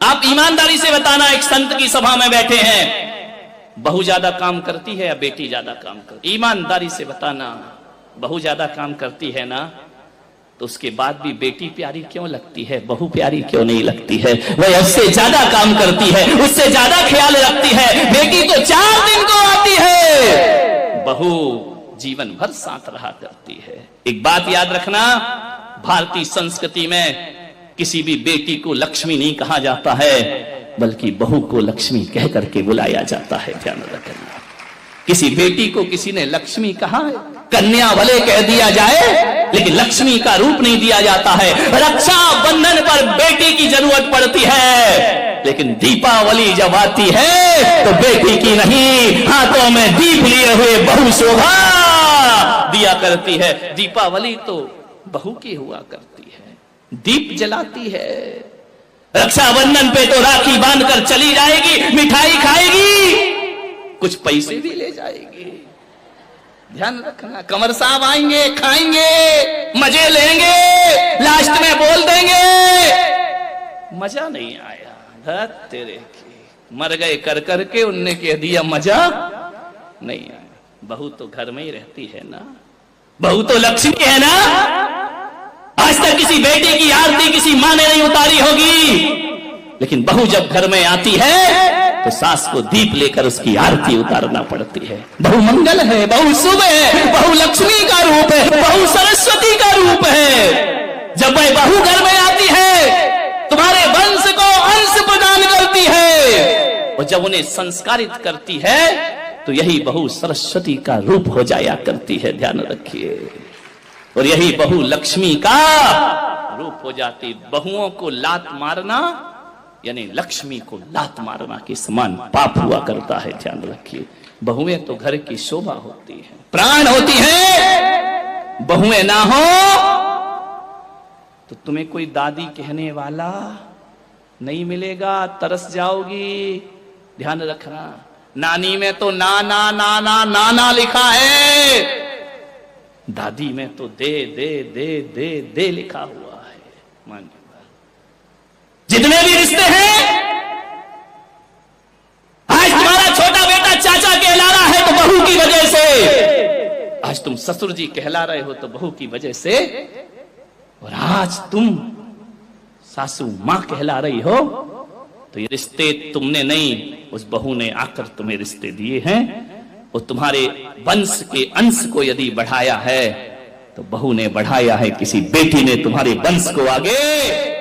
आप ईमानदारी से बताना, एक संत की सभा में बैठे हैं, बहू ज्यादा काम करती है या बेटी ज्यादा काम करती? ईमानदारी से बताना, बहू ज्यादा काम करती है ना, तो उसके बाद भी बेटी प्यारी क्यों लगती है, बहू प्यारी क्यों नहीं लगती है? वह उससे ज्यादा काम करती है, उससे ज्यादा ख्याल रखती है। बेटी तो 4 दिन को आती है, बहू जीवन भर साथ रहा करती है। एक बात याद रखना, भारतीय संस्कृति में किसी भी बेटी को लक्ष्मी नहीं कहा जाता है, बल्कि बहू को लक्ष्मी कह करके बुलाया जाता है। ध्यान रखना, किसी बेटी को किसी ने लक्ष्मी कहा है, कन्या भले कह दिया जाए, लेकिन लक्ष्मी का रूप नहीं दिया जाता है। रक्षा बंधन पर बेटी की जरूरत पड़ती है, लेकिन दीपावली जब आती है तो बेटी की नहीं, हाथों में दीप लिए हुए बहू शोभा दिया करती है। दीपावली तो बहू की हुआ करती है, दीप जलाती है। रक्षाबंधन पे तो राखी बांधकर चली जाएगी, मिठाई खाएगी, कुछ पैसे भी ले जाएगी। ध्यान रखना, कंवर साहब आएंगे, खाएंगे, मजे लेंगे, लास्ट में बोल देंगे मजा नहीं आया, धत तेरे की, मर गए कर करके, उनने कह दिया मजा नहीं आया। बहू तो घर में ही रहती है ना, बहू तो लक्ष्मी है ना। आज तक किसी बेटी की आरती किसी माँ ने नहीं उतारी होगी, लेकिन बहू जब घर में आती है तो सास को दीप लेकर उसकी आरती उतारना पड़ती है। बहू मंगल है, बहू शुभ है, बहू लक्ष्मी का रूप है, बहू सरस्वती का रूप है। जब वह बहू घर में आती है, तुम्हारे वंश को अंश प्रदान करती है, और जब उन्हें संस्कारित करती है तो यही बहू सरस्वती का रूप हो जाया करती है। ध्यान रखिए, और यही बहू लक्ष्मी का रूप हो जाती। बहुओं को लात मारना यानी लक्ष्मी को लात मारना के समान पाप हुआ करता है। ध्यान रखिए, बहुएं तो घर की शोभा होती है, प्राण होती है। बहुएं ना हो तो तुम्हें कोई दादी कहने वाला नहीं मिलेगा, तरस जाओगी। ध्यान रखना, नानी में तो ना ना ना ना ना ना लिखा है, दादी में तो दे दे दे दे दे लिखा हुआ है। मान जितने भी रिश्ते हैं, आज तुम्हारा छोटा बेटा चाचा कहला रहा है तो बहू की वजह से, आज तुम ससुर जी कहला रहे हो तो बहू की वजह से, और आज तुम सासू मां कहला रही हो तो ये रिश्ते तुमने नहीं, उस बहू ने आकर तुम्हें रिश्ते दिए हैं। और तुम्हारे वंश के अंश को यदि बढ़ाया है तो बहू ने बढ़ाया है, किसी बेटी ने तुम्हारे वंश को आगे